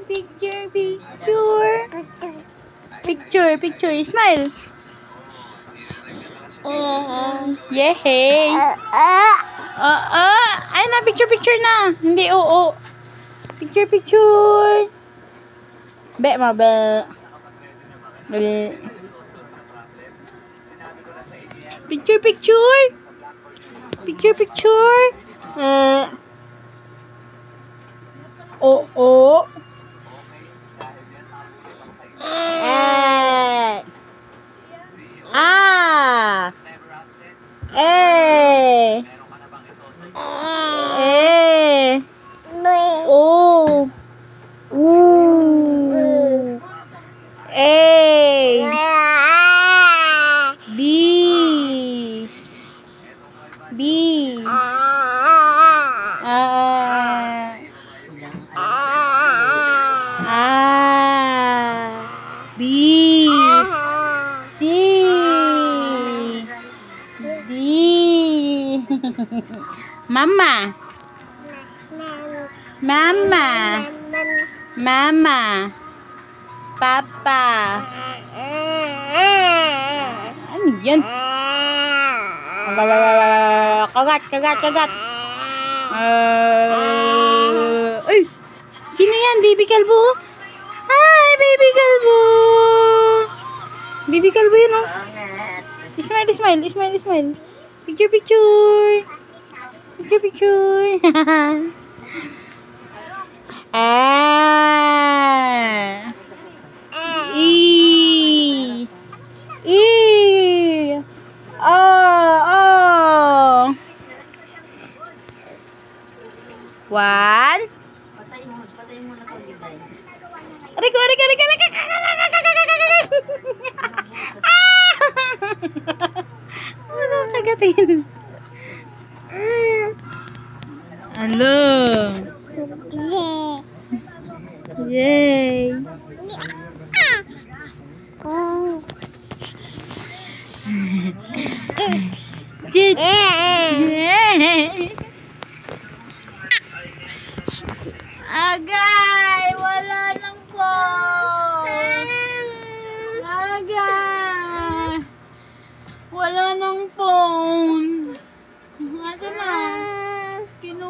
Picture, picture. Picture, picture. Smile. Yehey. Ay na, picture, picture na. Hindi, oo. Picture, picture. Be, be. Picture, picture. Picture, picture. Oo. B C D Mama Mama Mama Papa. Ano yan? Kagat, kagat, kagat. Ay! Sino yan? Baby Kalbo? Hi, Baby Kalbo! Baby Kalbo yun, oh. Smile, smile, smile, smile. Picture, picture. Picture, picture. One. Patay mo na to, Digay. Riko, Riko, Riko, Riko. Ano kagatin? Hello. Yay. Agay, wala nang phone. Agay, wala nang phone. Asa na?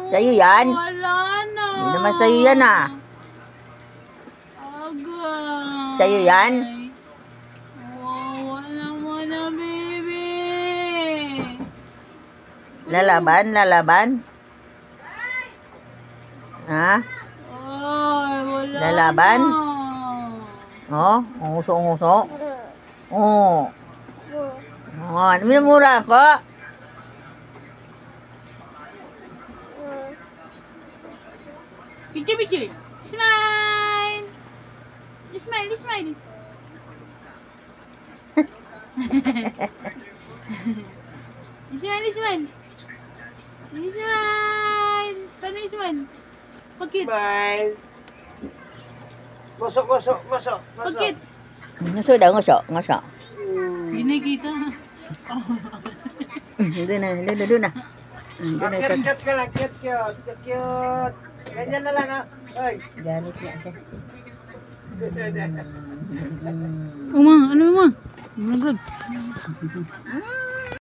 Sa'yo yan? Wala na. Hindi naman sa'yo yan, ah. Agay. Sa'yo yan? Wala mo na, baby. Lalaban, lalaban. Ha? Ay, wala Lalaban? na. Oh, unguso-unguso. Oh. Oh, minumura ako. Picture, picture. Smile. Smile, smile. Smile, smile. Smile. Paano yung smile? Pagkit. Smile. Ngusok, ngusok, ngusok. Pagkit. Nguso daw, nguso, nguso. Hindi nakita. Doon na, doon na. Doon na. Cute ka lang, cute, cute, cute, cute. Ganyan na lang, ha. Hoy. Galit niya siya. Uma, ano uma? Vlog.